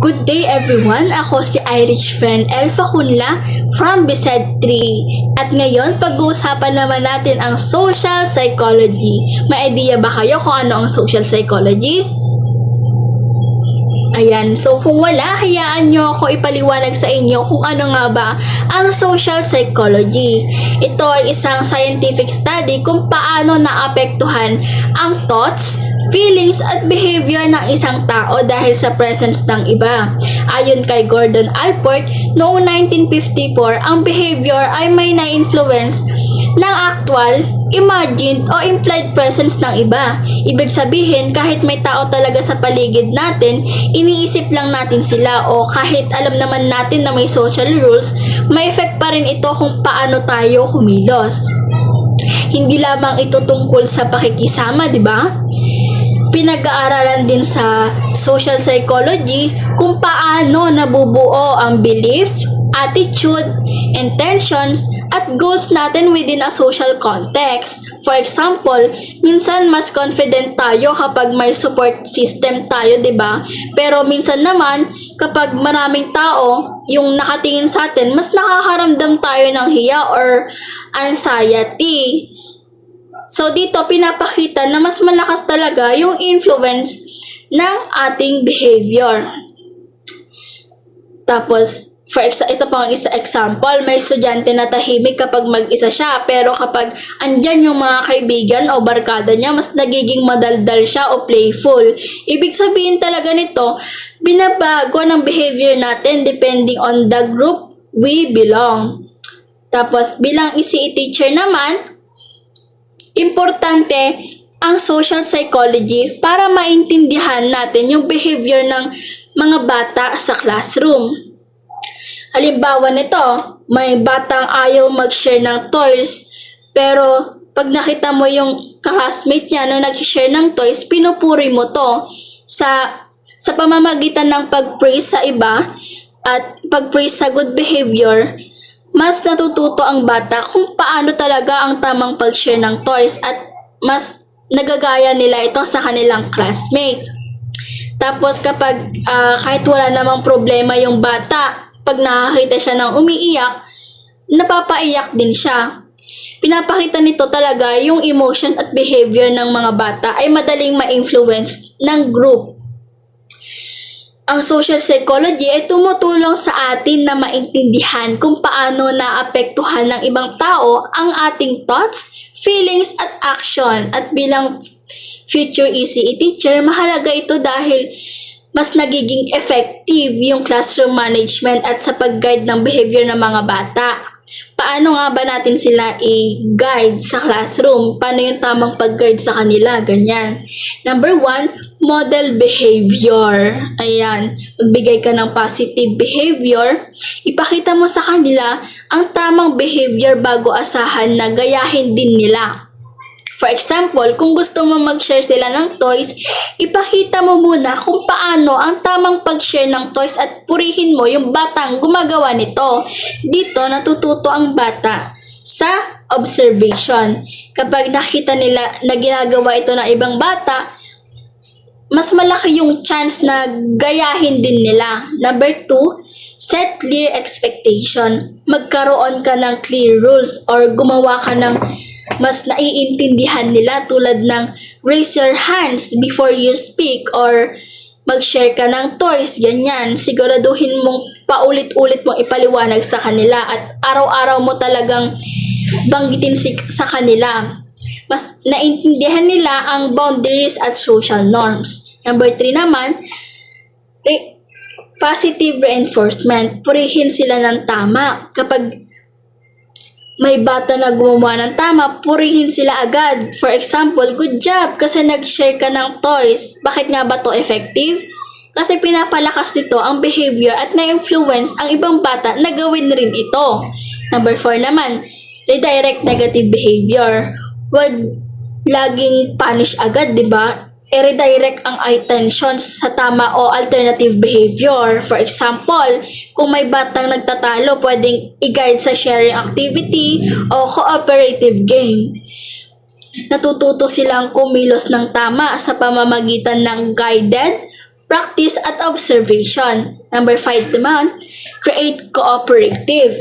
Good day everyone! Ako si Irish friend Elfa Kunla from Besed 3. At ngayon, pag-uusapan naman natin ang social psychology. May idea ba kayo kung ano ang social psychology? Ayan, so kung wala, hayaan nyo ako ipaliwanag sa inyo kung ano nga ba ang social psychology. Ito ay isang scientific study kung paano naapektuhan ang thoughts, feelings at behavior ng isang tao dahil sa presence ng iba. Ayon kay Gordon Allport, noong 1954, ang behavior ay may na-influence ng actual, imagined o implied presence ng iba. Ibig sabihin, kahit may tao talaga sa paligid natin, iniisip lang natin sila o kahit alam naman natin na may social rules, may effect pa rin ito kung paano tayo kumilos. Hindi lamang ito tungkol sa pakikisama, di ba? Pinag-aaralan din sa social psychology kung paano nabubuo ang belief, attitude, intentions, at goals natin within a social context. For example, minsan mas confident tayo kapag may support system tayo, 'di ba? Pero minsan naman, kapag maraming tao yung nakatingin sa atin, mas nakakaramdam tayo ng hiya or anxiety. So dito pinapakita na mas malakas talaga yung influence ng ating behavior. Tapos, ito pang isa example, may estudyante na tahimik kapag mag-isa siya, pero kapag andyan yung mga kaibigan o barkada niya, mas nagiging madaldal siya o playful. Ibig sabihin talaga nito, binabago ng behavior natin depending on the group we belong. Tapos, bilang ECE teacher naman, importante ang social psychology para maintindihan natin yung behavior ng mga bata sa classroom. Halimbawa nito, may batang ayaw mag-share ng toys, pero pag nakita mo yung classmate niya na nag-share ng toys, pinupuri mo to sa pamamagitan ng pag-praise sa iba at pag-praise sa good behavior. Mas natututo ang bata kung paano talaga ang tamang pag-share ng toys at mas nagagaya nila ito sa kanilang classmate. Tapos kapag kahit wala namang problema yung bata, pag nakakita siya ng umiiyak, napapaiyak din siya. Pinapakita nito talaga yung emotion at behavior ng mga bata ay madaling ma-influence ng group. Ang social psychology ay tumutulong sa atin na maintindihan kung paano naapektuhan ng ibang tao ang ating thoughts, feelings at action. At bilang future ECE teacher, mahalaga ito dahil mas nagiging effective yung classroom management at sa pag-guide ng behavior ng mga bata. Paano nga ba natin sila i-guide sa classroom? Paano yung tamang pag-guide sa kanila? Ganyan. Number 1, model behavior. Ayan. Magbigay ka ng positive behavior. Ipakita mo sa kanila ang tamang behavior bago asahan na gayahin din nila. For example, kung gusto mo mag-share sila ng toys, ipakita mo muna kung paano ang tamang pag-share ng toys at purihin mo yung batang gumagawa nito. Dito, natututo ang bata sa observation. Kapag nakita nila na ginagawa ito ng ibang bata, mas malaki yung chance na gayahin din nila. Number 2, set clear expectation. Magkaroon ka ng clear rules or gumawa ka ng mas naiintindihan nila tulad ng raise your hands before you speak or mag-share ka ng toys, ganyan. Siguraduhin mong paulit-ulit mong ipaliwanag sa kanila at araw-araw mo talagang banggitin sa kanila. Mas naintindihan nila ang boundaries at social norms. Number 3 naman, positive reinforcement. Purihin sila ng tama. Kapag may bata na gumawa ng tama, purihin sila agad. For example, good job kasi nag-share ka ng toys. Bakit nga ba to effective? Kasi pinapalakas nito ang behavior at na-influence ang ibang bata na gawin rin ito. Number 4 naman, redirect negative behavior. Huwag laging punish agad, di ba? I-redirect ang attention sa tama o alternative behavior. For example, kung may batang nagtatalo, pwedeng i-guide sa sharing activity o cooperative game. Natututo silang kumilos ng tama sa pamamagitan ng guided, practice at observation. Number 5 naman, create cooperative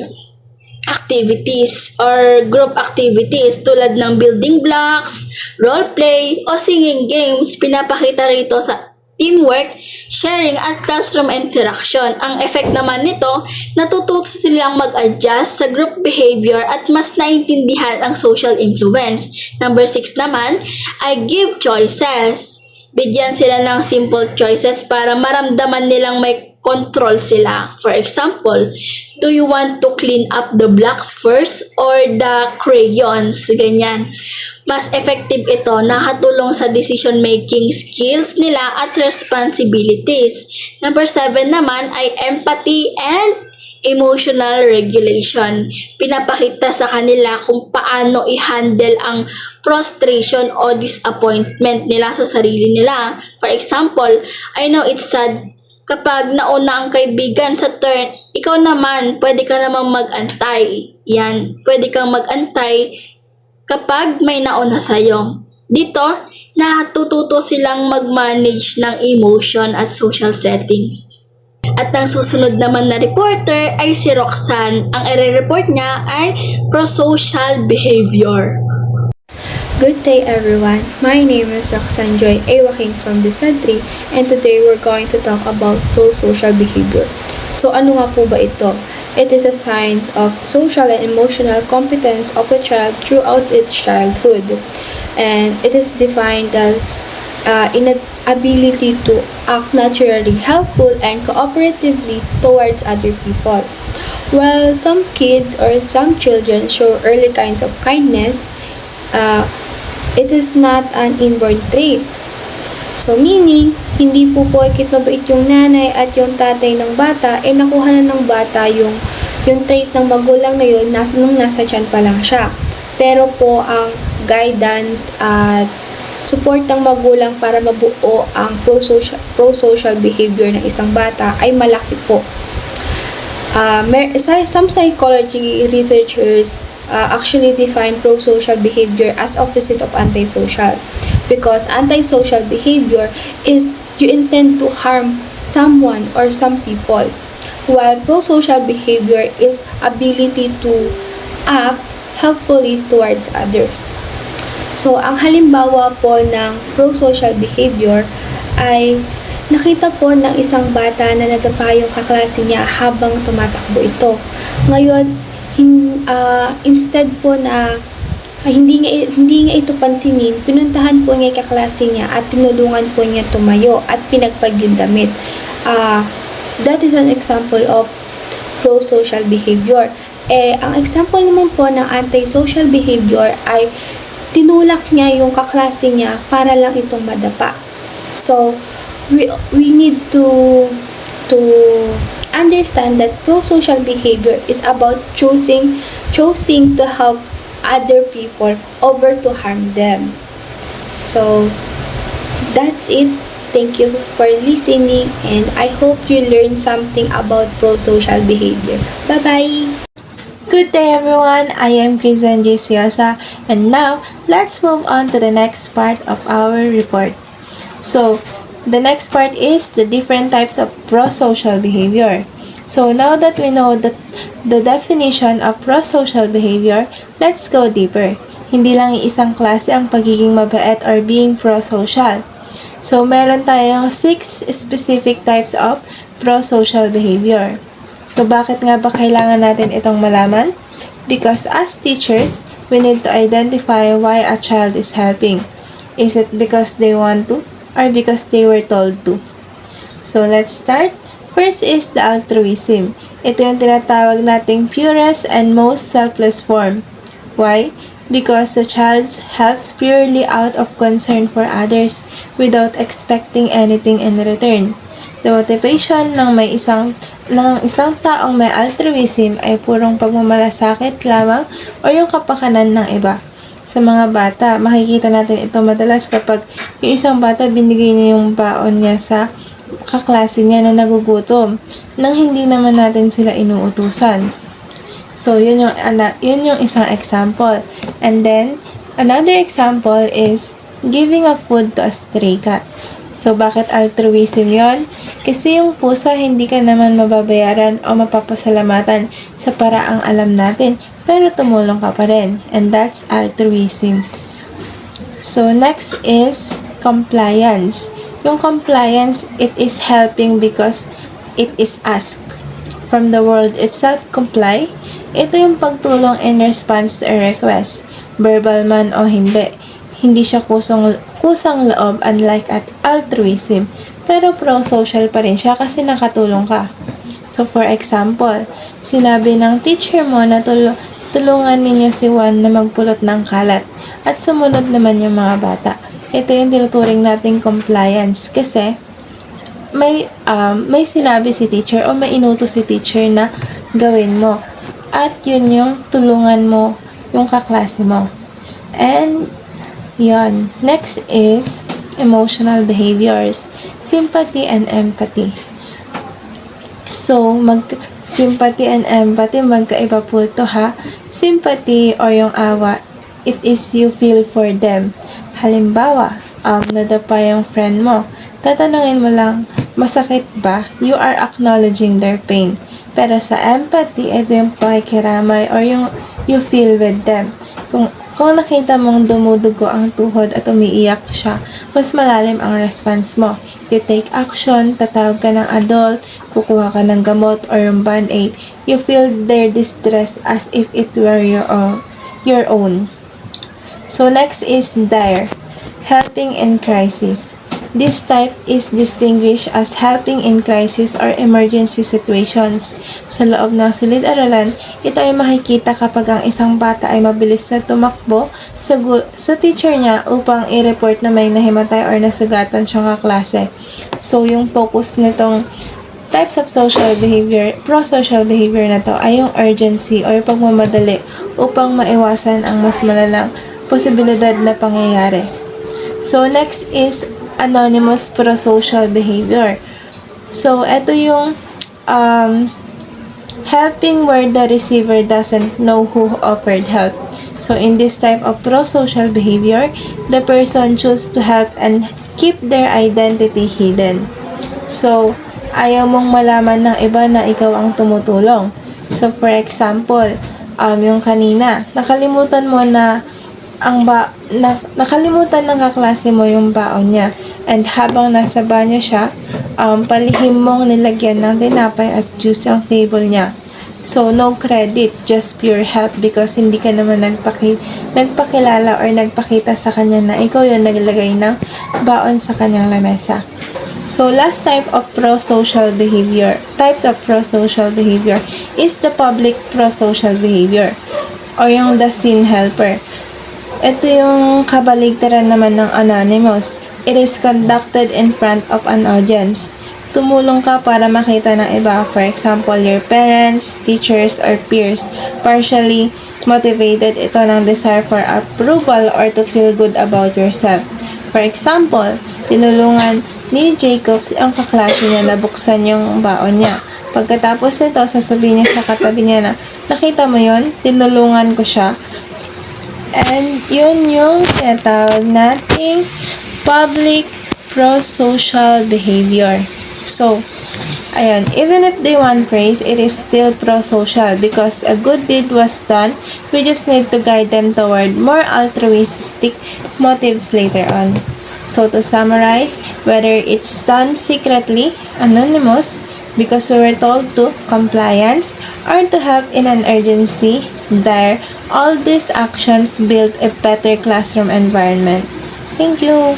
activities or group activities tulad ng building blocks, role play, o singing games. Pinapakita rito sa teamwork, sharing, at classroom interaction. Ang effect naman nito, natututo silang mag-adjust sa group behavior at mas naintindihan ang social influence. Number 6 naman ay give choices. Bigyan sila ng simple choices para maramdaman nilang may control sila. For example, do you want to clean up the blocks first or the crayons? Ganyan. Mas effective ito, nakatulong sa decision-making skills nila at responsibilities. Number 7 naman ay empathy and emotional regulation. Pinapakita sa kanila kung paano i-handle ang frustration o disappointment nila sa sarili nila. For example, I know it's sad kapag nauna ang kaibigan sa turn, ikaw naman, pwede ka namang mag-antay. Yan, pwede kang mag-antay kapag may nauna sa'yo. Dito, natututo silang mag-manage ng emotion at social settings. At ang susunod naman na reporter ay si Roxanne. Ang i-report niya ay prosocial behavior. Good day everyone, my name is Roxanne Joy A. Joaquin from Descent 3 and today we're going to talk about prosocial behavior. So ano nga po ba ito? It is a sign of social and emotional competence of a child throughout its childhood. And it is defined as inability to act naturally, helpful, and cooperatively towards other people. While some kids or some children show early kinds of kindness, it is not an inborn trait. So meaning, hindi po porkit mabait yung nanay at yung tatay ng bata, nakuha na ng bata yung trait ng magulang na yun nung nasa tiyan pa lang siya. Pero po, ang guidance at support ng magulang para mabuo ang prosocial behavior ng isang bata ay malaki po. Some psychology researchers actually define prosocial behavior as opposite of antisocial, because antisocial behavior is you intend to harm someone or some people, while prosocial behavior is ability to act helpfully towards others. So, ang halimbawa po ng prosocial behavior ay nakita po ng isang bata na nadapa yung kaklase niya habang tumatakbo ito. Ngayon, instead po na hindi nga ito pansinin, pinuntahan po niya yung kaklase niya at tinulungan po niya tumayo at pinagpag yung damit. That is an example of prosocial behavior. Ang example naman po ng antisocial behavior ay tinulak niya yung kaklase niya para lang itong madapa. So, we need to understand that prosocial behavior is about choosing to help other people over to harm them. So, that's it. Thank you for listening and I hope you learned something about prosocial behavior. Bye-bye! Good day everyone, I am Krizan J. Siosa and now let's move on to the next part of our report. So, the next part is the different types of prosocial behavior. So now that we know the definition of prosocial behavior, let's go deeper. Hindi lang isang klase ang pagiging mabait or being prosocial. So meron tayong 6 specific types of prosocial behavior. So bakit nga ba kailangan natin itong malaman? Because as teachers, we need to identify why a child is helping. Is it because they want to or because they were told to? So let's start. First is the altruism. Ito yung tinatawag nating purest and most selfless form. Why? Because the child helps purely out of concern for others without expecting anything in return. The motivation ng isang taong may altruism ay purong pagmamalasakit lamang o yung kapakanan ng iba. Sa mga bata, makikita natin ito madalas kapag yung isang bata binigay niya yung baon niya sa kaklase niya na nagugutom nang hindi naman natin sila inuutusan. So, yun yung isang example. And then, another example is giving a food to a stray cat. So, bakit altruism yon? Kasi yung pusa, hindi ka naman mababayaran o mapapasalamatan sa paraang alam natin, pero tumulong ka pa rin. And that's altruism. So, next is compliance. Yung compliance, it is helping because it is asked. From the word itself, comply, ito yung pagtulong in response to a request, verbal man o hindi. Hindi siya kusang loob, unlike at altruism, pero pro-social pa rin siya kasi nakatulong ka. So, for example, sinabi ng teacher mo na tulungan ninyo si Juan na magpulot ng kalat at sumunod naman yung mga bata. Ito yung tinuturing nating compliance kasi may sinabi si teacher o may inutos si teacher na gawin mo. At yun yung tulungan mo yung kaklase mo. And yun. Next is emotional behaviors. Sympathy and empathy. So, sympathy and empathy, magkaiba po ito ha. Sympathy o yung awa, it is you feel for them. Halimbawa, nadapa yung friend mo. Tatanungin mo lang, masakit ba? You are acknowledging their pain. Pero sa empathy, ito yung pakikiramay or yung you feel with them. Kung nakita mong dumudugo ang tuhod at umiiyak siya, mas malalim ang response mo. You take action, tatawag ka ng adult, kukuha ka ng gamot or yung band-aid. You feel their distress as if it were your own. So next is dire, helping in crisis. This type is distinguished as helping in crisis or emergency situations. Sa loob ng silid-aralan, ito ay makikita kapag ang isang bata ay mabilis na tumakbo sa teacher niya upang i-report na may nahimatay or nasugatan siyang kaklase. So, yung focus nitong types of social behavior, pro-social behavior na to ay yung urgency or pagmamadali upang maiwasan ang mas malalang posibilidad na pangyayari. So, next is anonymous pro-social behavior. So, ito yung helping where the receiver doesn't know who offered help. So, in this type of pro-social behavior, the person chooses to help and keep their identity hidden. So, ayaw mong malaman ng iba na ikaw ang tumutulong. So, for example, yung kanina, nakalimutan mo na nakalimutan ng kaklase mo yung baon niya. And habang nasa banyo siya, palihim mong nilagyan ng tinapay at juice ang table niya. So, no credit, just pure help because hindi ka naman nagpakilala or nagpakita sa kanya na ikaw yung naglagay ng baon sa kanyang lamesa. So, last types of pro-social behavior is the public pro-social behavior or yung the scene helper. Ito yung kabaligtaran naman ng anonymous. It is conducted in front of an audience. Tumulong ka para makita ng iba, for example, your parents, teachers, or peers. Partially motivated ito ng desire for approval or to feel good about yourself. For example, tinulungan ni Jacob ang kaklase niya na buksan yung baon niya. Pagkatapos nito, sasabihin niya sa katabi niya na, nakita mo yon, tinulungan ko siya. And yun yung tinatawag nating public pro-social behavior. So, ayun, even if they want praise, it is still pro-social because a good deed was done. We just need to guide them toward more altruistic motives later on. So, to summarize, whether it's done secretly, anonymous, because we were told to, compliance, or to help in an urgency, dire, all these actions build a better classroom environment. Thank you!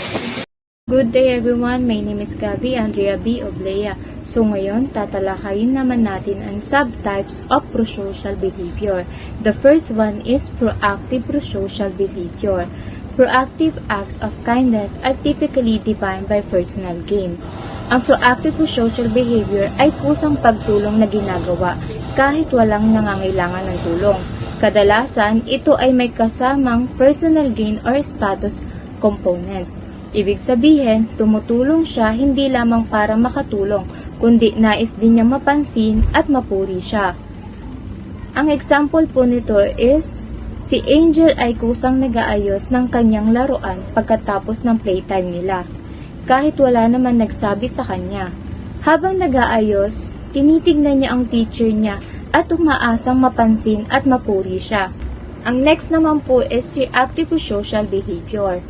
Good day everyone, my name is Gabby Andrea B. Oblea. So ngayon, tatalakayin naman natin ang subtypes of prosocial behavior. The first one is proactive prosocial behavior. Proactive acts of kindness are typically defined by personal gain. Ang proactive prosocial behavior ay kusang pagtulong na ginagawa kahit walang nangangailangan ng tulong. Kadalasan, ito ay may kasamang personal gain or status component. Ibig sabihin, tumutulong siya hindi lamang para makatulong, kundi nais din niya mapansin at mapuri siya. Ang example po nito is, si Angel ay kusang nag-aayos ng kanyang laruan pagkatapos ng playtime nila. kahit wala naman nagsabi sa kanya. Habang nag-aayos, tinitignan niya ang teacher niya at umaasang mapansin at mapuri siya. Ang next naman po is reactive prosocial behavior.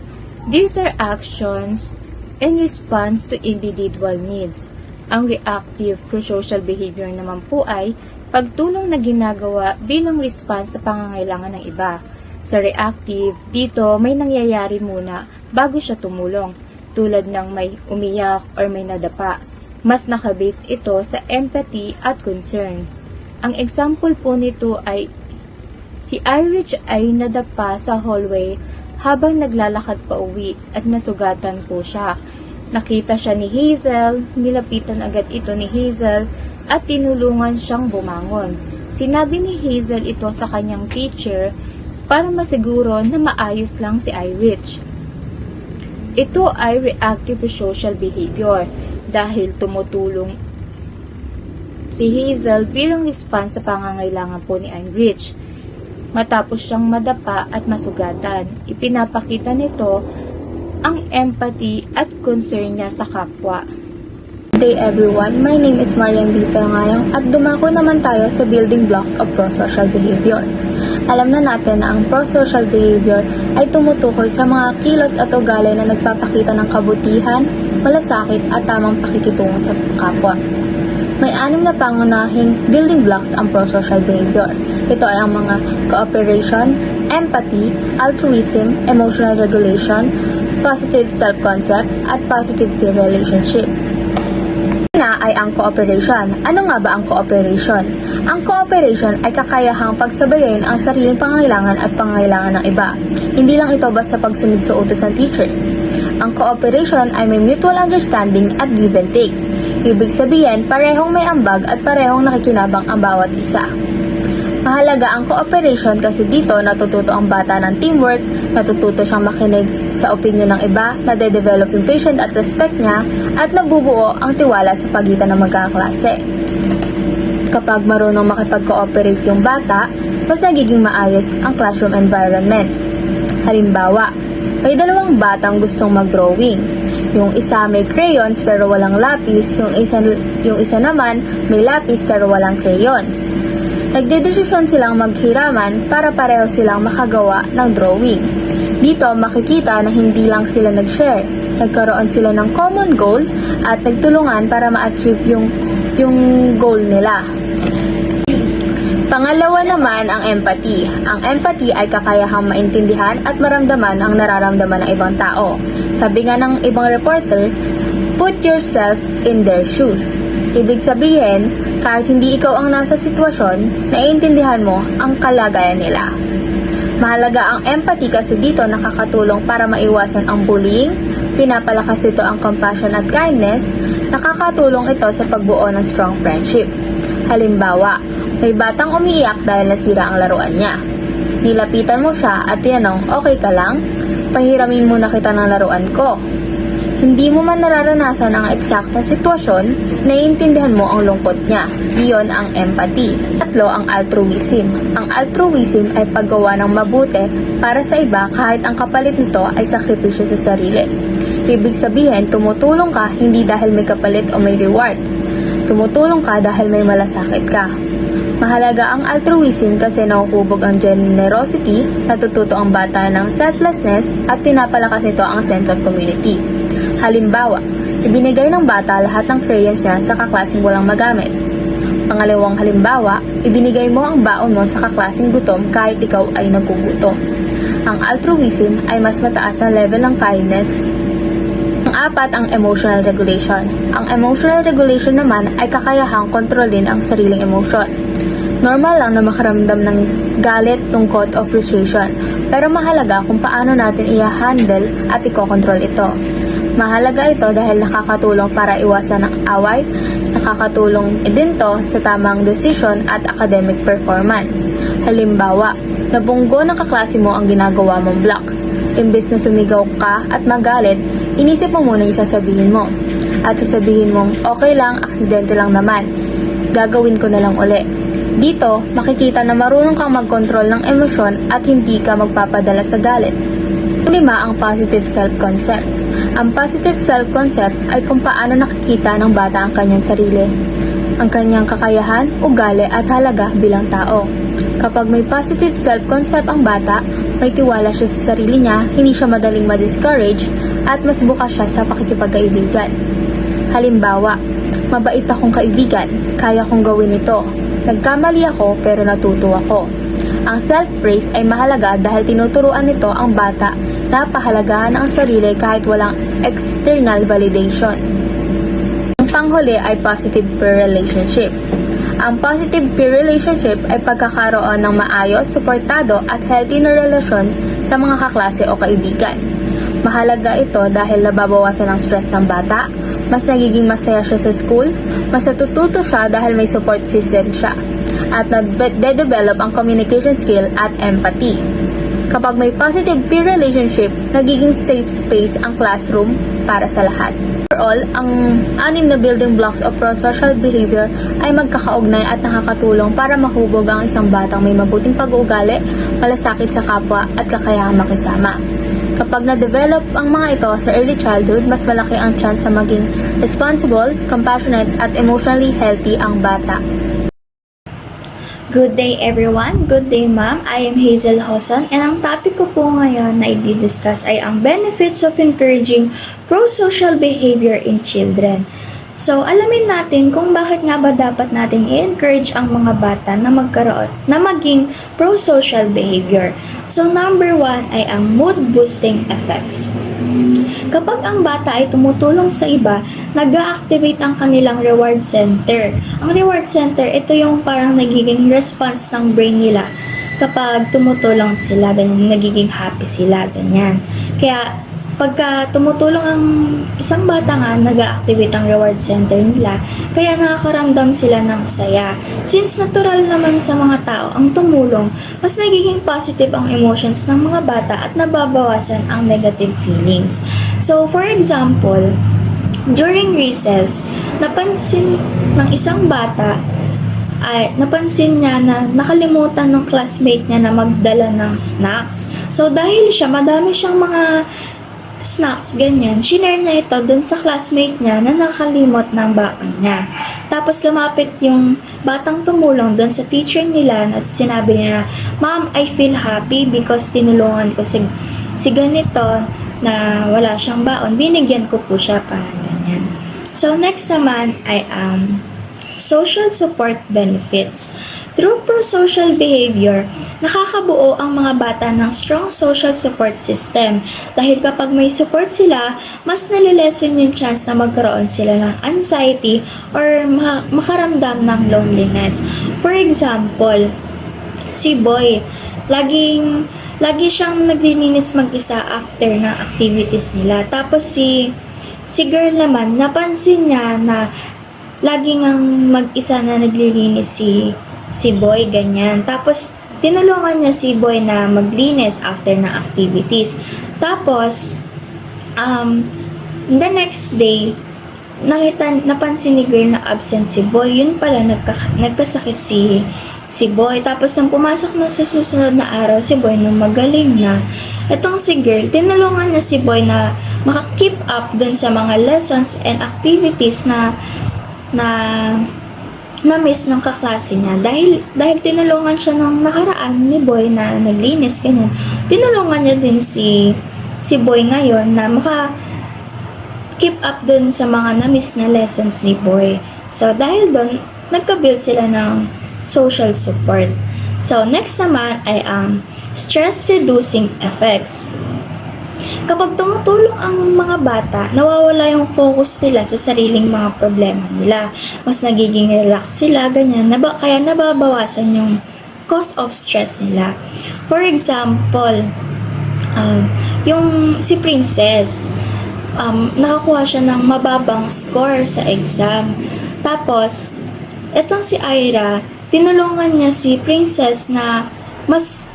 These are actions in response to individual needs. Ang reactive prosocial behavior naman po ay pagtulong na ginagawa bilang response sa pangangailangan ng iba. Sa reactive, dito may nangyayari muna bago siya tumulong, tulad ng may umiyak or may nadapa. Mas nakabase ito sa empathy at concern. Ang example po nito ay si Irish ay nadapa sa hallway habang naglalakad pa uwi at nasugatan po siya. Nakita siya ni Hazel, nilapitan agad ito ni Hazel at tinulungan siyang bumangon. Sinabi ni Hazel ito sa kanyang teacher para masiguro na maayos lang si Irish. Ito ay reactive social behavior dahil tumutulong si Hazel bilang response sa pangangailangan po ni Irish. Matapos siyang madapa at masugatan, ipinapakita nito ang empathy at concern niya sa kapwa. Good day everyone, my name is Marian D. Ngayong at dumako naman tayo sa building blocks of prosocial behavior. Alam na natin na ang prosocial behavior ay tumutukoy sa mga kilos at ugali na nagpapakita ng kabutihan, malasakit at tamang pakikitungo sa kapwa. May 6 na pangunahing building blocks ang prosocial behavior. Ito ay ang mga cooperation, empathy, altruism, emotional regulation, positive self-concept, at positive peer relationship. Una ay ang cooperation. Ano nga ba ang cooperation? Ang cooperation ay kakayahang pagsabayin ang sariling pangangailangan at pangangailangan ng iba. Hindi lang ito basta pagsunod sa utos ng teacher. Ang cooperation ay may mutual understanding at give and take. Ibig sabihin, parehong may ambag at parehong nakikinabang ang bawat isa. Mahalaga ang cooperation kasi dito natututo ang bata ng teamwork, natututo siyang makinig sa opinion ng iba, nade-develop yung patient at respect niya, at nabubuo ang tiwala sa pagitan ng magkaklase. Kapag marunong makipag-cooperate yung bata, mas nagiging maayos ang classroom environment. Halimbawa, may 2 batang gustong mag-drawing. Yung isa may crayons pero walang lapis, yung isa naman may lapis pero walang crayons. Nagdedesisyon silang maghiraman para pareho silang makagawa ng drawing. Dito makikita na hindi lang sila nag-share. Nagkaroon sila ng common goal at nagtulungan para ma-achieve yung goal nila. Pangalawa naman ang empathy. Ang empathy ay kakayahang maintindihan at maramdaman ang nararamdaman ng ibang tao. Sabi nga ng ibang reporter, put yourself in their shoes. Ibig sabihin, kahit hindi ikaw ang nasa sitwasyon, naiintindihan mo ang kalagayan nila. Mahalaga ang empathy kasi dito nakakatulong para maiwasan ang bullying, pinapalakas ito ang compassion at kindness, nakakatulong ito sa pagbuo ng strong friendship. Halimbawa, may batang umiiyak dahil nasira ang laruan niya. Nilapitan mo siya at tinanong, okay ka lang? Pahiramin muna kita ng laruan ko. Hindi mo man nararanasan ang eksaktong sitwasyon, naiintindihan mo ang lungkot niya. Iyon ang empathy. 3, ang altruism. Ang altruism ay paggawa ng mabuti para sa iba kahit ang kapalit nito ay sakripisyo sa sarili. Ibig sabihin, tumutulong ka hindi dahil may kapalit o may reward. Tumutulong ka dahil may malasakit ka. Mahalaga ang altruism kasi nahuhubog ang generosity, natututo ang bata ng selflessness at pinapalakas nito ang sense of community. Halimbawa, ibinigay ng bata lahat ng crayons niya sa kaklaseng walang magamit. Pangalawang halimbawa, ibinigay mo ang baon mo sa kaklaseng gutom kahit ikaw ay nagugutom. Ang altruism ay mas mataas na level ng kindness. Ang 4, ang emotional regulation. Ang emotional regulation naman ay kakayahang kontrolin ang sariling emosyon. Normal lang na makaramdam ng galit, lungkot o frustration, pero mahalaga kung paano natin i-handle at i-control ito. Mahalaga ito dahil nakakatulong para iwasan ang away, nakakatulong din to sa tamang decision at academic performance. Halimbawa, nabunggo ng kaklase mo ang ginagawa mong blocks. Imbes na sumigaw ka at magalit, inisip mo muna yung sasabihin mo. At sasabihin mong, okay lang, aksidente lang naman. Gagawin ko na lang uli. Dito, makikita na marunong kang mag-control ng emosyon at hindi ka magpapadala sa galit. 5, ang positive self-concept. Ang positive self-concept ay kung paano nakikita ng bata ang kanyang sarili, ang kanyang kakayahan, ugali at halaga bilang tao. Kapag may positive self-concept ang bata, may tiwala siya sa sarili niya, hindi siya madaling ma-discourage at mas bukas siya sa pakikipagkaibigan. Halimbawa, mabait akong kaibigan, kaya kong gawin ito. Nagkamali ako pero natuto ako. Ang self-praise ay mahalaga dahil tinuturuan nito ang bata na pahalagahan ang sarili kahit walang external validation. Ang panghuli ay positive peer relationship. Ang positive peer relationship ay pagkakaroon ng maayos, suportado at healthy na relasyon sa mga kaklase o kaibigan. Mahalaga ito dahil nababawasan ang stress ng bata, mas nagiging masaya siya sa school, mas natututo siya dahil may support system siya, at nade-develop ang communication skill at empathy. Kapag may positive peer relationship, nagiging safe space ang classroom para sa lahat. Overall, ang 6 na building blocks of pro-social behavior ay magkakaugnay at nakakatulong para mahubog ang isang batang may mabuting pag-uugali, malasakit sa kapwa at kakayahang makisama. Kapag na-develop ang mga ito sa early childhood, mas malaki ang chance sa maging responsible, compassionate at emotionally healthy ang bata. Good day everyone! Good day ma'am! I am Hazel Hoson and ang topic ko po ngayon na i-discuss ay ang benefits of encouraging pro-social behavior in children. So, alamin natin kung bakit nga ba dapat nating i-encourage ang mga bata na maging pro-social behavior. So, number 1 ay ang mood-boosting effects. Kapag ang bata ay tumutulong sa iba, nag-a-activate ang kanilang reward center. Ang reward center, ito yung parang nagiging response ng brain nila kapag tumutulong sila, ganyan, nagiging happy sila, ganyan. Kaya, pagka tumutulong ang isang bata nga, nag-a-activate ang reward center nila, kaya nakakaramdam sila ng saya. Since natural naman sa mga tao ang tumulong, mas nagiging positive ang emotions ng mga bata at nababawasan ang negative feelings. So, for example, during recess, napansin ng isang bata napansin niya na nakalimutan ng classmate niya na magdala ng snacks. So, dahil madami siyang mga snacks, ganyan, shinare niya ito dun sa classmate niya na nakalimot ng baon niya. Tapos lumapit yung batang tumulong dun sa teacher nila at sinabi niya, "Ma'am, I feel happy because tinulungan ko si ganito na wala siyang baon. Binigyan ko po siya," parang ganyan. So, next naman ay social support benefits. Through pro-social behavior, nakakabuo ang mga bata ng strong social support system dahil kapag may support sila, mas nalilesen yung chance na magkaroon sila ng anxiety or makaramdam ng loneliness. For example, si Boy, lagi siyang naglilinis mag-isa after ng activities nila. Tapos si girl naman, napansin niya na laging ang mag-isa na naglilinis si Boy, ganyan. Tapos, tinulungan niya si Boy na maglinis after na activities. Tapos, the next day, napansin ni girl na absent si Boy. Yun pala, nagkasakit si Boy. Tapos, nang pumasok na sa susunod na araw, si Boy nung magaling na. Itong si girl, tinulungan niya si Boy na maka-keep up dun sa mga lessons and activities na na-miss ng kaklase niya. Dahil tinulungan siya nung nakaraan ni Boy na naglinis, ganyan. Tinulungan niya din si Boy ngayon na keep up dun sa mga na-miss na lessons ni Boy. So, dahil dun, nagka-build sila ng social support. So, next naman ay ang stress-reducing effects. Kapag tumutulong ang mga bata, nawawala yung focus nila sa sariling mga problema nila. Mas nagiging relax sila, ganyan. Kaya nababawasan yung cause of stress nila. For example, yung si Princess, nakakuha siya ng mababang score sa exam. Tapos, etong si Ira, tinulungan niya si Princess na mas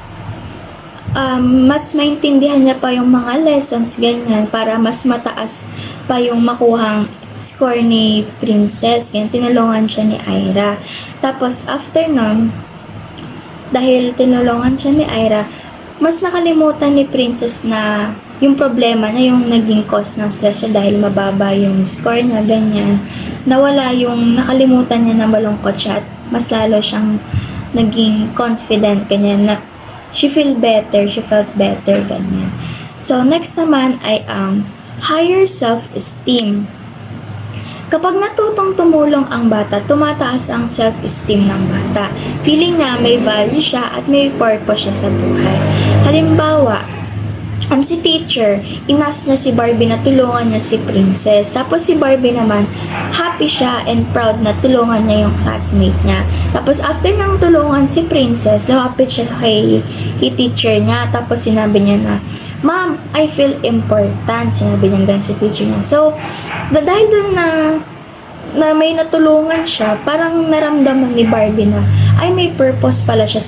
maintindihan niya pa yung mga lessons, ganyan, para mas mataas pa yung makuhang score ni Princess. Ganyan, tinulungan siya ni Ira. Tapos, after nun, dahil tinulungan siya ni Ira, mas nakalimutan ni Princess na yung problema na yung naging cause ng stress niya dahil mababa yung score niya, ganyan. Nawala yung nakalimutan niya na malungkot siya at mas lalo siyang naging confident, ganyan, na she felt better, ganyan. So, next naman ay ang higher self-esteem. Kapag natutong tumulong ang bata, tumataas ang self-esteem ng bata. Feeling niya may value siya at may purpose siya sa buhay. Halimbawa, si teacher, inas niya si Barbie na tulungan niya si Princess. Tapos si Barbie naman, happy siya and proud na tulungan niya yung classmate niya. Tapos after nang tulungan si Princess, lumapit siya kay teacher niya. Tapos sinabi niya na, "Ma'am, I feel important." Sinabi niya ganun si teacher niya. So, dahil dun na may natulungan siya, parang naramdaman ni Barbie na, ay may purpose pala siya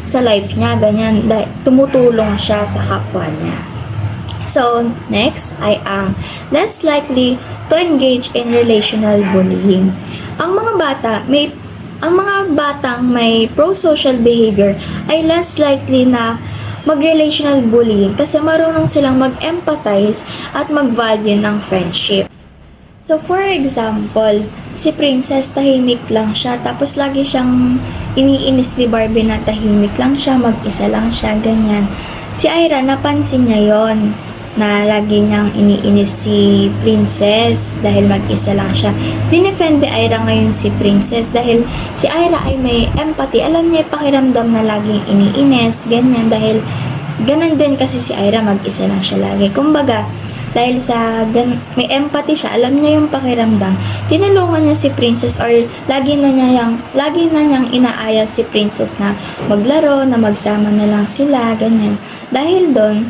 sa life niya, ganyan, dahil tumutulong siya sa kapwa niya. So, next ay ang less likely to engage in relational bullying. Ang mga batang may pro-social behavior ay less likely na mag-relational bullying kasi marunong silang mag-empathize at mag-value ng friendship. So, for example, si Princess tahimik lang siya, tapos lagi siyang iniinis ni Barbie na tahimik lang siya, mag-isa lang siya, ganyan. Si Ira, napansin niya yon na lagi niyang iniinis si Princess dahil mag-isa lang siya. Dinefend ni Ira ngayon si Princess dahil si Ira ay may empathy. Alam niya pakiramdam na laging iniinis, ganyan, dahil ganun din kasi si Ira, mag-isa lang siya lagi. Kumbaga, dahil may empathy siya, alam niya yung pakiramdam, tinulungan niya si Princess or lagi na niyang inaaya si Princess na maglaro, na magsama na lang sila, ganyan. Dahil doon,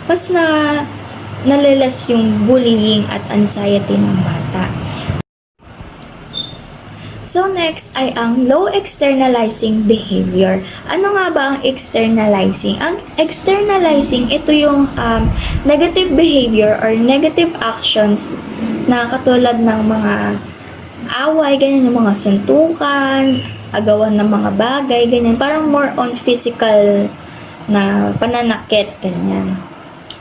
mas nalilas yung bullying at anxiety ng bata. So next ay ang low externalizing behavior. Ano nga ba ang externalizing? Ang externalizing, ito yung negative behavior or negative actions na katulad ng mga away, ganyan, yung mga suntukan, agawan ng mga bagay, ganyan. Parang more on physical na pananakit, ganyan.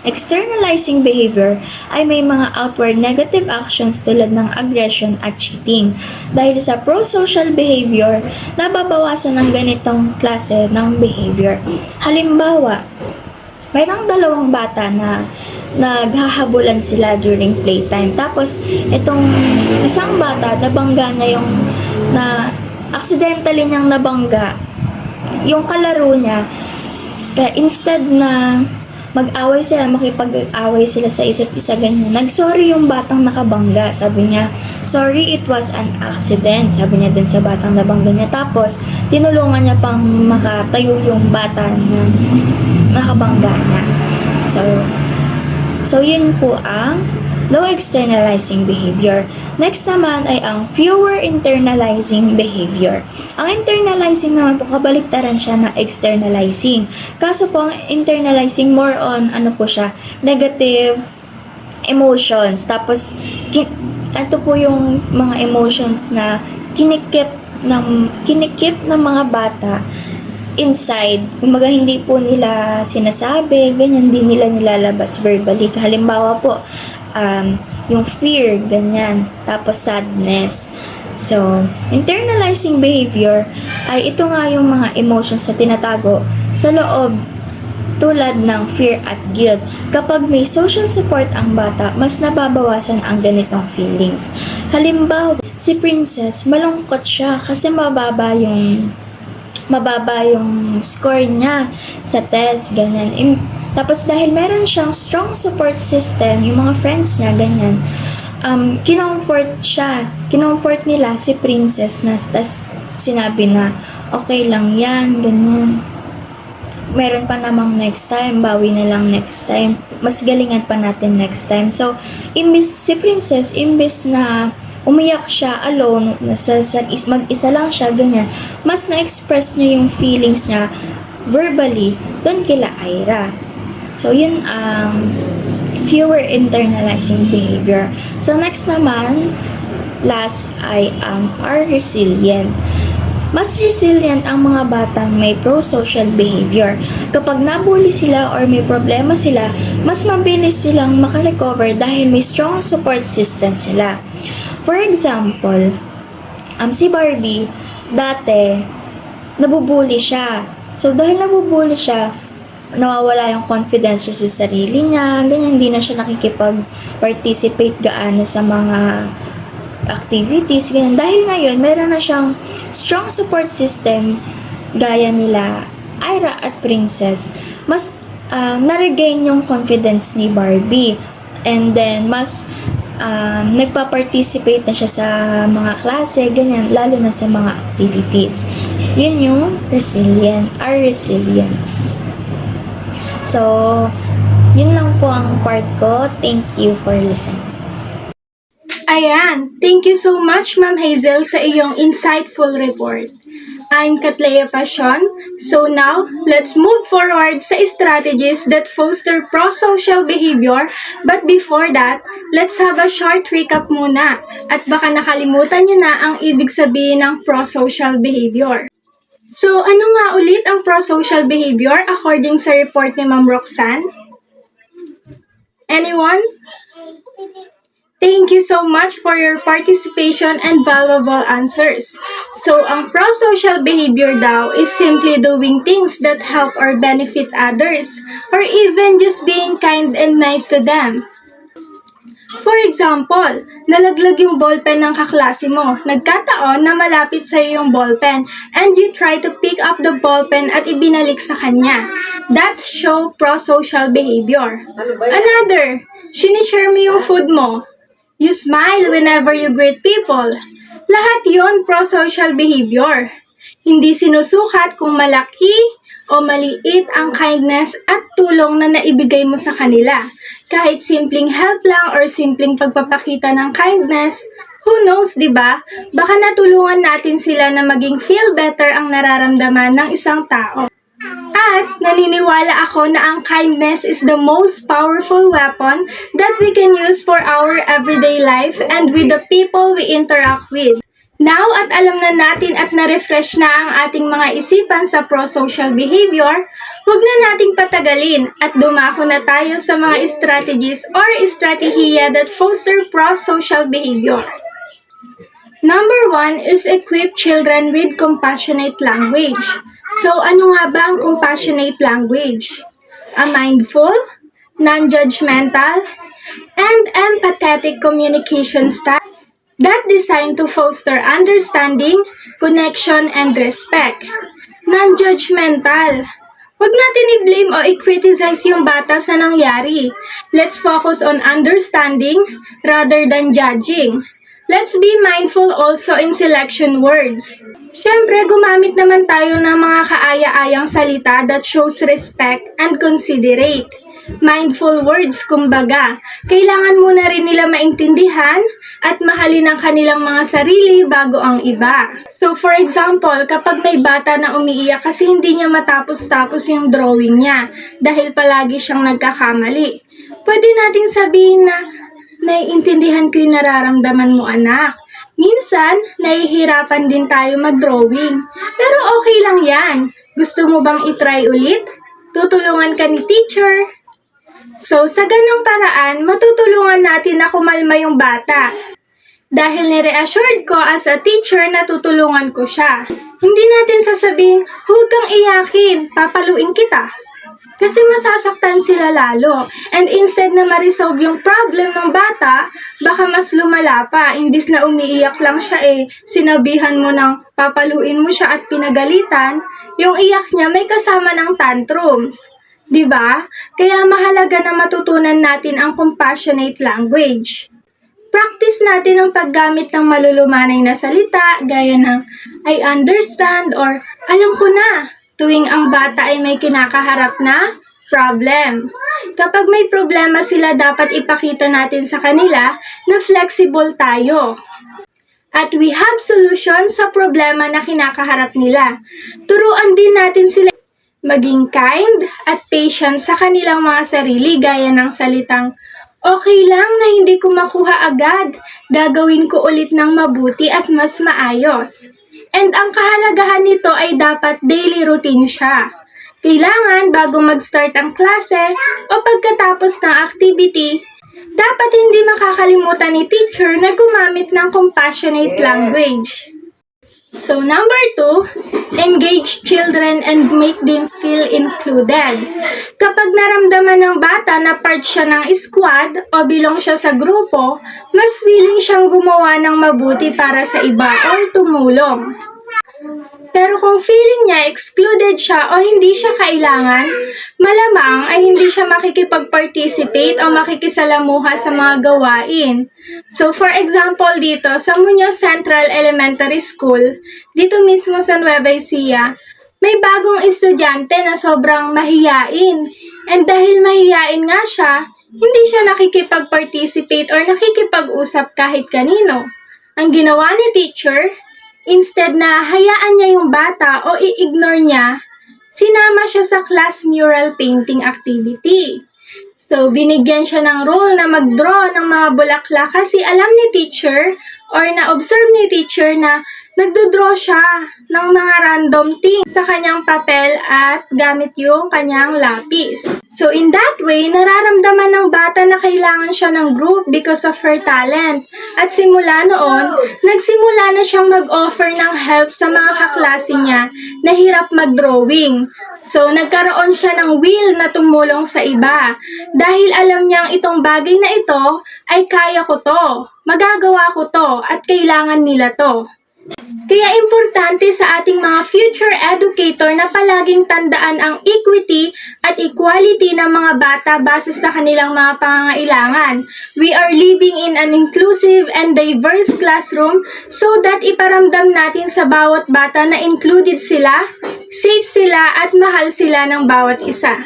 Externalizing behavior ay may mga outward negative actions tulad ng aggression at cheating. Dahil sa pro-social behavior, nababawasan ng ganitong klase ng behavior. Halimbawa, mayroong dalawang bata na naghahabulan sila during playtime. Tapos, itong isang bata, nabangga niya accidentally niyang nabangga yung kalaro niya. Kaya instead na mag-away sila, makipag-away sila sa isa't isa, ganyan, nag-sorry yung batang nakabangga. Sabi niya, "Sorry, it was an accident." Sabi niya din sa batang nabangga niya. Tapos, tinulungan niya pang makatayo yung bata na nakabangga niya. So yun po ang low externalizing behavior. Next naman ay ang fewer internalizing behavior. Ang internalizing naman po, kabaliktaran siya na externalizing. Kaso po, ang internalizing more on, negative emotions. Tapos, ito po yung mga emotions na kinikip ng mga bata inside. Kumbaga, hindi po nila sinasabi, ganyan, hindi nila nilalabas verbally. Halimbawa po, yung fear, ganyan. Tapos sadness. So, internalizing behavior ay ito nga yung mga emotions na tinatago sa loob, tulad ng fear at guilt. Kapag may social support ang bata, mas nababawasan ang ganitong feelings. Halimbawa, si Princess, malungkot siya kasi mababa yung score niya sa test, ganyan. Tapos dahil meron siyang strong support system, yung mga friends niya, ganyan, kinomfort nila si Princess na tas sinabi na, okay lang yan, ganyan. Meron pa namang next time, bawi na lang next time, mas galingan pa natin next time. So, si Princess, imbis na umiyak siya alone, mag-isa lang siya, ganyan, mas na-express niya yung feelings niya verbally doon kila Ira. So, yun ang fewer internalizing behavior. So, next naman, last ay ang are resilient. mas resilient ang mga batang may pro-social behavior. Kapag nabully sila or may problema sila, mas mabilis silang makarecover dahil may strong support system sila. For example, si Barbie, dati, nabubully siya. So, dahil nabubully siya, nawawala yung confidence niya sa sarili niya, ganyan, hindi na siya nakikipag-participate gaano sa mga activities, ganyan. Dahil ngayon, meron na siyang strong support system, gaya nila Ira at Princess, mas na-regain yung confidence ni Barbie. And then, mas nagpa-participate na siya sa mga klase, ganyan, lalo na sa mga activities. Yun yung resilience. So, yun lang po ang part ko. Thank you for listening. Ayan, thank you so much Ma'am Hazel sa iyong insightful report. I'm Katlea Passion. So now, let's move forward sa strategies that foster pro-social behavior. But before that, let's have a short recap muna. At baka nakalimutan nyo na ang ibig sabihin ng pro-social behavior. So ano nga ulit ang pro-social behavior according sa report ni Ma'am Roxanne? Anyone? Thank you so much for your participation and valuable answers. So, ang pro-social behavior daw is simply doing things that help or benefit others, or even just being kind and nice to them. For example, nalaglag yung ballpen ng kaklase mo. Nagkataon na malapit sa iyo yung ballpen and you try to pick up the ballpen at ibinalik sa kanya. That's show pro-social behavior. Another, sinishare mo yung food mo. You smile whenever you greet people. Lahat yon pro-social behavior. Hindi sinusukat kung malaki o maliit ang kindness at tulong na naibigay mo sa kanila. Kahit simpleng help lang or simpleng pagpapakita ng kindness, who knows, di ba? Baka natulungan natin sila na maging feel better ang nararamdaman ng isang tao. At naniniwala ako na ang kindness is the most powerful weapon that we can use for our everyday life and with the people we interact with. Now at alam na natin at na-refresh na ang ating mga isipan sa pro-social behavior, huwag na nating patagalin at dumako na tayo sa mga strategies or estratehiya that foster pro-social behavior. Number 1 is equip children with compassionate language. So, ano nga ba ang compassionate language? A mindful, non-judgmental, and empathetic communication style that designed to foster understanding, connection, and respect. Non-judgmental. Huwag natin i-blame o i-criticize yung bata sa nangyari. Let's focus on understanding rather than judging. Let's be mindful also in selection words. Siyempre, gumamit naman tayo ng mga kaaya-ayang salita that shows respect and considerate. Mindful words, kumbaga. Kailangan muna rin nila maintindihan at mahalin ang kanilang mga sarili bago ang iba. So for example, kapag may bata na umiiyak kasi hindi niya matapos-tapos yung drawing niya dahil palagi siyang nagkakamali, pwede nating sabihin na, naiintindihan ko yung nararamdaman mo, anak. Minsan, nahihirapan din tayo mag-drawing. Pero okay lang yan. Gusto mo bang itry ulit? Tutulungan ka ni teacher. So, sa ganong paraan, matutulungan natin na kumalma yung bata. Dahil ni-reassured ko as a teacher na tutulungan ko siya. Hindi natin sasabihin, huwag kang iyakin, papaluin kita. Kasi masasaktan sila lalo. And instead na ma-resolve yung problem ng bata, baka mas lumala pa. Imbis na umiiyak lang siya sinabihan mo ng papaluin mo siya at pinagalitan, yung iyak niya may kasama ng tantrums. Diba? Kaya mahalaga na matutunan natin ang compassionate language. Practice natin ang paggamit ng malulumanay na salita gaya ng I understand or alam ko na tuwing ang bata ay may kinakaharap na problem. Kapag may problema sila, dapat ipakita natin sa kanila na flexible tayo. At we have solution sa problema na kinakaharap nila. Turuan din natin sila maging kind at patient sa kanilang mga sarili gaya ng salitang, okay lang na hindi ko makuha agad, gagawin ko ulit ng mabuti at mas maayos. And ang kahalagahan nito ay dapat daily routine siya. Kailangan bago mag-start ang klase o pagkatapos ng activity, dapat hindi makakalimutan ni teacher na gumamit ng compassionate language. So number 2, engage children and make them feel included. Kapag naramdaman ng bata na part siya ng squad o belong siya sa grupo, mas willing siyang gumawa ng mabuti para sa iba o tumulong. Pero kung feeling niya excluded siya o hindi siya kailangan, malamang ay hindi siya makikipag-participate o makikisalamuha sa mga gawain. So for example dito, sa Muñoz Central Elementary School, dito mismo sa Nueva Ecija, may bagong estudyante na sobrang mahiyain. And dahil mahiyain nga siya, hindi siya nakikipag-participate or nakikipag-usap kahit kanino. Ang ginawa ni teacher, instead na hayaan niya yung bata o i-ignore niya, sinama siya sa class mural painting activity. So, binigyan siya ng role na mag-draw ng mga bulaklak kasi alam ni teacher or na-observe ni teacher na nagdodraw siya ng mga random things sa kanyang papel at gamit yung kanyang lapis. So, in that way, nararamdaman ng bata na kailangan siya ng group because of her talent. At simula noon, nagsimula na siyang mag-offer ng help sa mga kaklase niya na hirap mag-drawing. So, nagkaroon siya ng will na tumulong sa iba. Dahil alam niyang itong bagay na ito ay kaya ko to, magagawa ko to, at kailangan nila to. Kaya importante sa ating mga future educator na palaging tandaan ang equity at equality ng mga bata base sa kanilang mga pangangailangan. We are living in an inclusive and diverse classroom so that iparamdam natin sa bawat bata na included sila, safe sila at mahal sila ng bawat isa.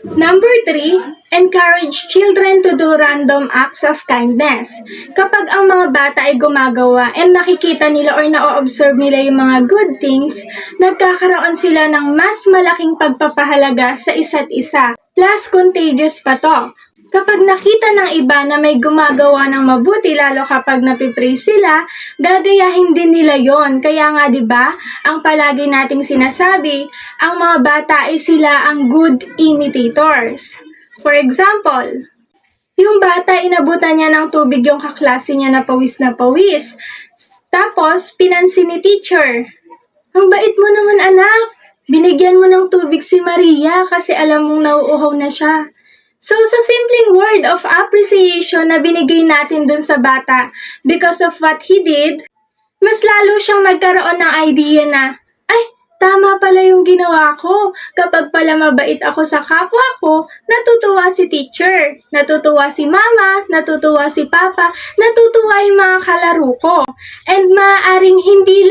Number 3, encourage children to do random acts of kindness. Kapag ang mga bata ay gumagawa and nakikita nila or na-observe nila yung mga good things, nagkakaroon sila ng mas malaking pagpapahalaga sa isa't isa. Plus, contagious pa to. Kapag nakita ng iba na may gumagawa ng mabuti, lalo kapag napipraise sila, gagayahin din nila yon. Kaya nga 'di ba, ang palagi nating sinasabi, ang mga bata ay sila ang good imitators. For example, yung bata inabutan niya ng tubig yung kaklase niya na pawis na pawis. Tapos, pinansin ni teacher, "Ang bait mo naman anak, binigyan mo ng tubig si Maria kasi alam mong nauuhaw na siya." So, sa simpleng word of appreciation na binigay natin dun sa bata because of what he did, mas lalo siyang nagkaroon ng idea na, ay, tama pala yung ginawa ko. Kapag pala mabait ako sa kapwa ko, natutuwa si teacher, natutuwa si mama, natutuwa si papa, natutuwa yung mga kalaro ko. And maaaring hindi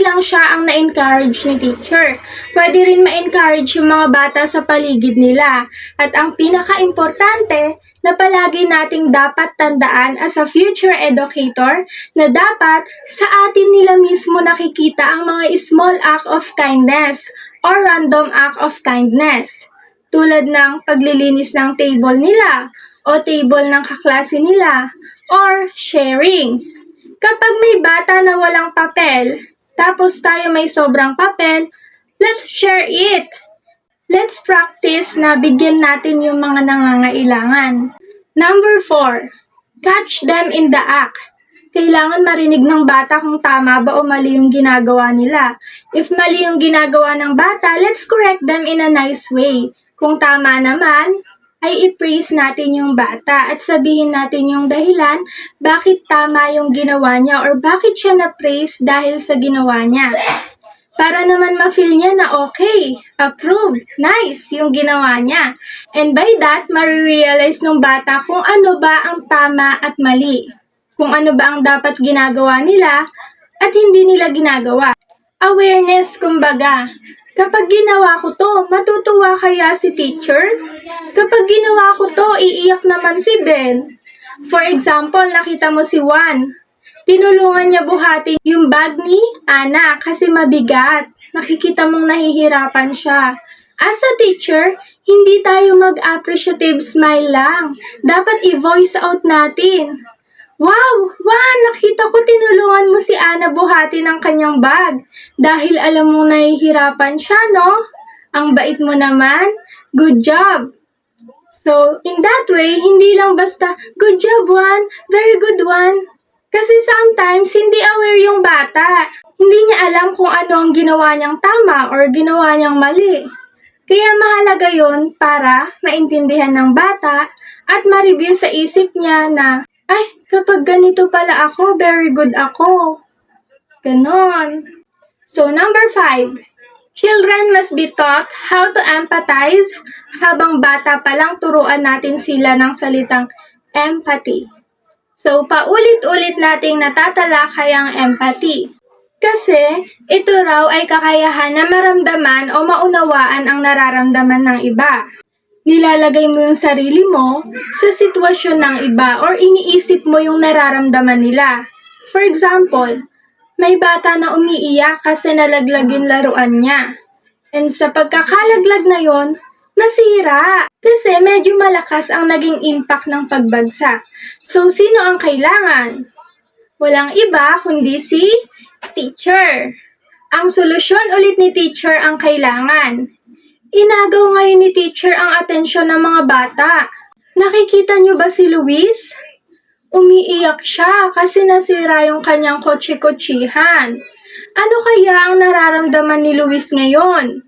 lang siya ang na-encourage ni teacher. Pwede rin ma-encourage yung mga bata sa paligid nila. At ang pinaka-importante na palagi nating dapat tandaan as a future educator na dapat sa atin nila mismo nakikita ang mga small act of kindness or random act of kindness. Tulad ng paglilinis ng table nila o table ng kaklase nila or sharing. Kapag may bata na walang papel, tapos tayo may sobrang papel, let's share it. Let's practice na bigyan natin yung mga nangangailangan. Number 4, catch them in the act. Kailangan marinig ng bata kung tama ba o mali yung ginagawa nila. If mali yung ginagawa ng bata, let's correct them in a nice way. Kung tama naman, ay i-praise natin yung bata at sabihin natin yung dahilan bakit tama yung ginawa niya or bakit siya na-praise dahil sa ginawa niya. Para naman ma-feel niya na okay, approved, nice yung ginawa niya. And by that, marirealize ng bata kung ano ba ang tama at mali. Kung ano ba ang dapat ginagawa nila at hindi nila ginagawa. Awareness, kumbaga. Kapag ginawa ko to, matutuwa kaya si teacher? Kapag ginawa ko to, iiyak naman si Ben. For example, nakita mo si Juan. Tinulungan niya buhatin yung bag ni Ana kasi mabigat. Nakikita mong nahihirapan siya. As a teacher, hindi tayo mag-appreciative smile lang. Dapat i-voice out natin. Wow! Juan, nakita nakita ko tinulungan mo si Ana buhati ng kanyang bag. Dahil alam mong nahihirapan siya, no? Ang bait mo naman. Good job. So, in that way, hindi lang basta, good job, Juan. Very good, Juan. Kasi sometimes, hindi aware yung bata. Hindi niya alam kung ano ang ginawa niyang tama or ginawa niyang mali. Kaya mahalaga yon para maintindihan ng bata at ma-review sa isip niya na, ay, kapag ganito pala ako, very good ako. Ganon. So, number 5. Children must be taught how to empathize. Habang bata pa lang, turuan natin sila ng salitang empathy. So, paulit-ulit nating natatalakay ang empathy. Kasi, ito raw ay kakayahan na maramdaman o maunawaan ang nararamdaman ng iba. Nilalagay mo yung sarili mo sa sitwasyon ng iba or iniisip mo yung nararamdaman nila. For example, may bata na umiiyak kasi nalaglag yung laruan niya. And sa pagkakalaglag na yon, nasira. Kasi medyo malakas ang naging impact ng pagbagsak. So, sino ang kailangan? Walang iba kundi si teacher. Ang solusyon ulit ni teacher ang kailangan. Inagaw ngayon ni teacher ang atensyon ng mga bata. Nakikita niyo ba si Luis? Umiiyak siya kasi nasira yung kanyang kotse-kotsihan. Ano kaya ang nararamdaman ni Luis ngayon?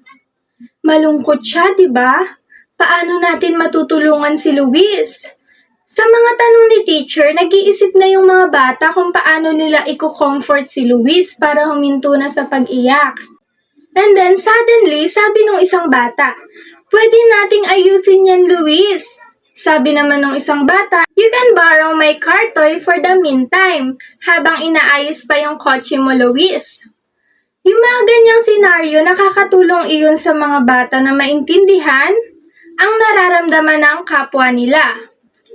Malungkot siya, di ba? Paano natin matutulungan si Luis? Sa mga tanong ni teacher, nag-iisip na yung mga bata kung paano nila i-comfort si Luis para huminto na sa pag-iyak. And then, suddenly, sabi nung isang bata, pwede nating ayusin yan, Luis. Sabi naman ng isang bata, you can borrow my car toy for the meantime, habang inaayos pa yung kotse mo, Luis. Yung mga ganyang senaryo, nakakatulong iyon sa mga bata na maintindihan ang nararamdaman ng kapwa nila.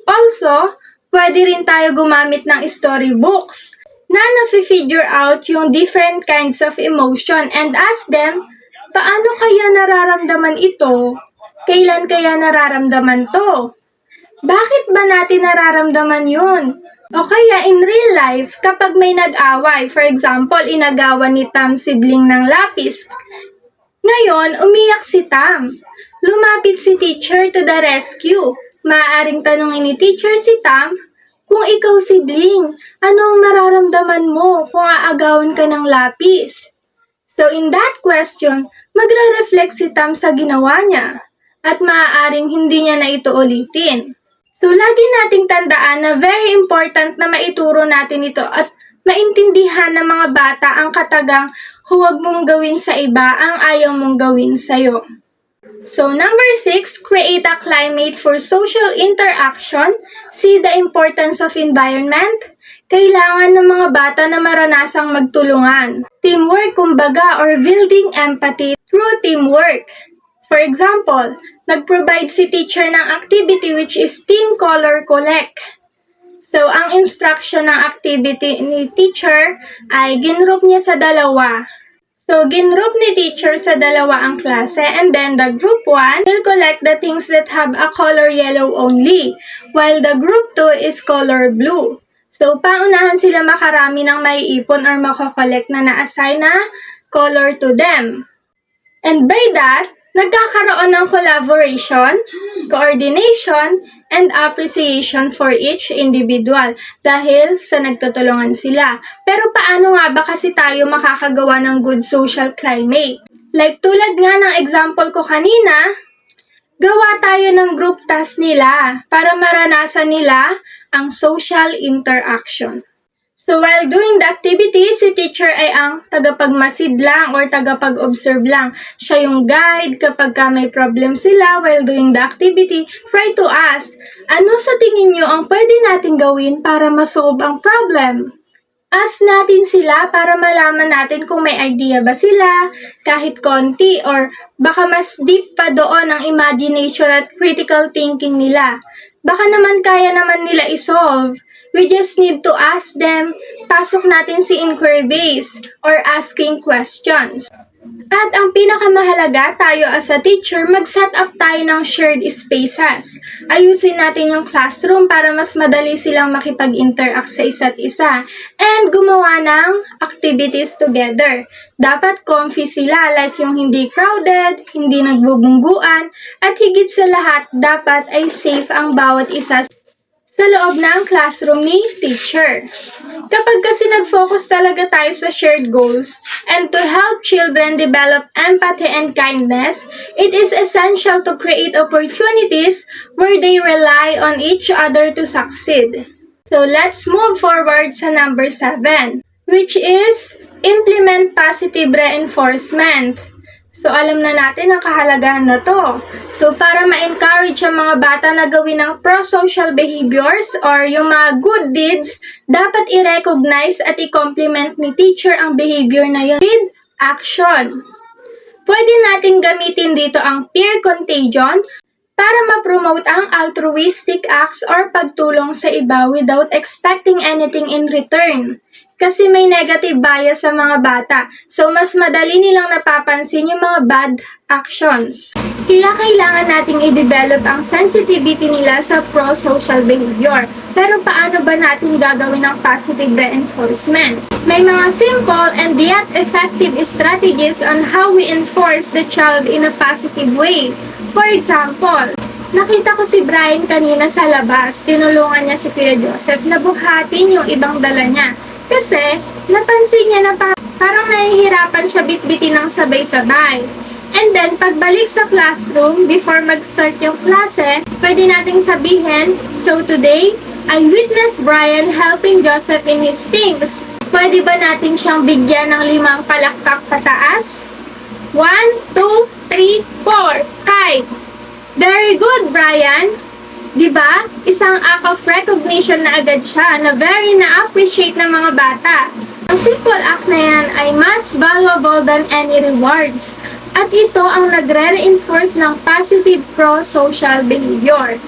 Also, pwede rin tayo gumamit ng storybooks na nafi-figure out yung different kinds of emotion and ask them, paano kaya nararamdaman ito? Kailan kaya nararamdaman to? Bakit ba natin nararamdaman yun? O kaya in real life, kapag may nag-away, for example, inagawan ni Tam sibling ng lapis. Ngayon, umiyak si Tam. Lumapit si teacher to the rescue. Maaaring tanungin ni teacher si Tam, kung ikaw sibling, anong mararamdaman mo kung aagawan ka ng lapis? So in that question, magre-reflect si Tam sa ginawa niya at maaaring hindi niya na ito ulitin. So, lagi nating tandaan na very important na maituro natin ito at maintindihan ng mga bata ang katagang huwag mong gawin sa iba ang ayaw mong gawin sa'yo. So, number 6, create a climate for social interaction. See the importance of environment. Kailangan ng mga bata na maranasang magtulungan. Teamwork, kumbaga, or building empathy through teamwork. For example, nag-provide si teacher ng activity which is team color collect. So, ang instruction ng activity ni teacher ay ginroup niya sa dalawa. So, ginroup ni teacher sa dalawa ang klase and then the group 1 will collect the things that have a color yellow only, while the group 2 is color blue. So, paunahan sila makarami ng maiipon or makakollect na na-assign na color to them. And by that, nagkakaroon ng collaboration, coordination, and appreciation for each individual dahil sa nagtutulungan sila. Pero paano nga ba kasi tayo makakagawa ng good social climate? Like tulad nga ng example ko kanina, gawa tayo ng group task nila para maranasan nila ang social interaction. So while doing the activity, si teacher ay ang tagapagmasid lang or tagapag-observe lang. Siya yung guide kapag may problem sila while doing the activity. Try to ask, ano sa tingin nyo ang pwede natin gawin para masolve ang problem? Ask natin sila para malaman natin kung may idea ba sila, kahit konti, or baka mas deep pa doon ang imagination at critical thinking nila. Baka naman kaya naman nila isolve. We just need to ask them, pasok natin si inquiry base or asking questions. At ang pinakamahalaga, tayo as a teacher, mag-set up tayo ng shared spaces. Ayusin natin yung classroom para mas madali silang makipag-interact sa isa't isa. And gumawa ng activities together. Dapat comfy sila, like yung hindi crowded, hindi nagbubungguan, at higit sa lahat, dapat ay safe ang bawat isa sa loob ng classroom ni teacher. Kapag kasi nag-focus talaga tayo sa shared goals and to help children develop empathy and kindness, it is essential to create opportunities where they rely on each other to succeed. So let's move forward sa number 7, which is implement positive reinforcement. So, alam na natin ang kahalagahan na to. So, para ma-encourage ang mga bata na gawin ng pro-social behaviors or yung mga good deeds, dapat i-recognize at i-compliment ni teacher ang behavior na yun with action. Pwede natin gamitin dito ang peer contagion para ma-promote ang altruistic acts or pagtulong sa iba without expecting anything in return. Kasi may negative bias sa mga bata, so mas madali nilang napapansin yung mga bad actions. Kaya kailangan nating i-develop ang sensitivity nila sa pro-social behavior. Pero paano ba natin gagawin ang positive reinforcement? May mga simple and yet effective strategies on how we enforce the child in a positive way. For example, nakita ko si Brian kanina sa labas, tinulungan niya si Kuya Joseph na buhatin yung ibang dala niya. Kasi, napansin niya na parang nahihirapan siya bitbitin ng sabay-sabay. And then, pagbalik sa classroom, before mag-start yung klase, pwede nating sabihin, so today, I witnessed Brian helping Joseph in his things. Pwede ba natin siyang bigyan ng 5 palakpak pataas? 1, 2, 3, 4, 5. Very good, Brian! Diba? Isang act of recognition na agad siya na very na-appreciate ng mga bata. Ang simple act na yan ay mas valuable than any rewards. At ito ang nagre-reinforce ng positive pro-social behavior.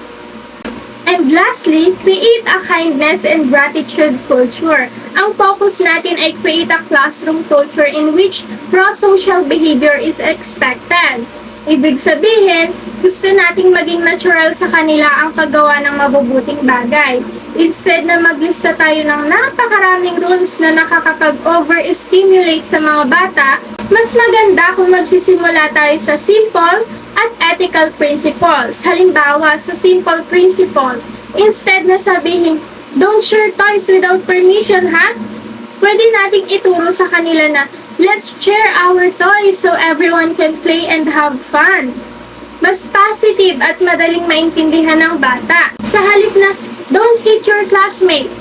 And lastly, create a kindness and gratitude culture. Ang focus natin ay create a classroom culture in which pro-social behavior is expected. Ibig sabihin, gusto nating maging natural sa kanila ang paggawa ng mabubuting bagay. Instead na maglista tayo ng napakaraming rules na nakakapag-overstimulate sa mga bata, mas maganda kung magsisimula tayo sa simple at ethical principles. Halimbawa, sa simple principle, instead na sabihin, don't share toys without permission, ha? Pwede nating ituro sa kanila na, let's share our toys so everyone can play and have fun. Mas positive at madaling maintindihan ng bata. Sa halip na, don't hit your classmate.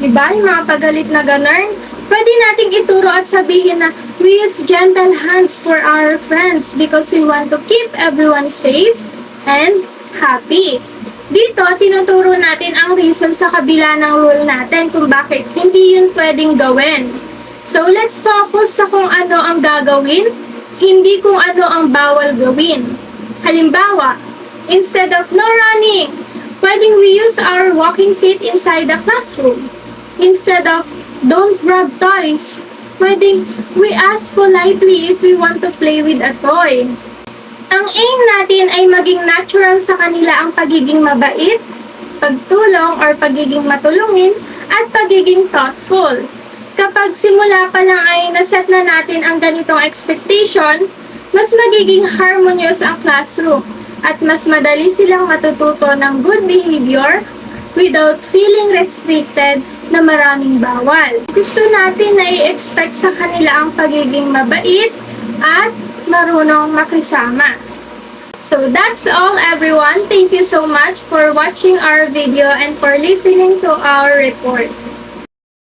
Diba? Yung mga pagalit na ganun. Pwede nating ituro at sabihin na, we use gentle hands for our friends because we want to keep everyone safe and happy. Dito, tinuturo natin ang reason sa kabila ng rule natin kung bakit hindi yun pwedeng gawin. So, let's focus sa kung ano ang gagawin, hindi kung ano ang bawal gawin. Halimbawa, instead of no running, pwedeng we use our walking feet inside the classroom. Instead of don't grab toys, pwedeng we ask politely if we want to play with a toy. Ang aim natin ay maging natural sa kanila ang pagiging mabait, pagtulong or pagiging matulungin, at pagiging thoughtful. Kapag simula pa lang ay naset na natin ang ganitong expectation, mas magiging harmonious ang classroom at mas madali silang matututo ng good behavior without feeling restricted na maraming bawal. Gusto natin na i-expect sa kanila ang pagiging mabait at marunong makisama. So that's all everyone. Thank you so much for watching our video and for listening to our report.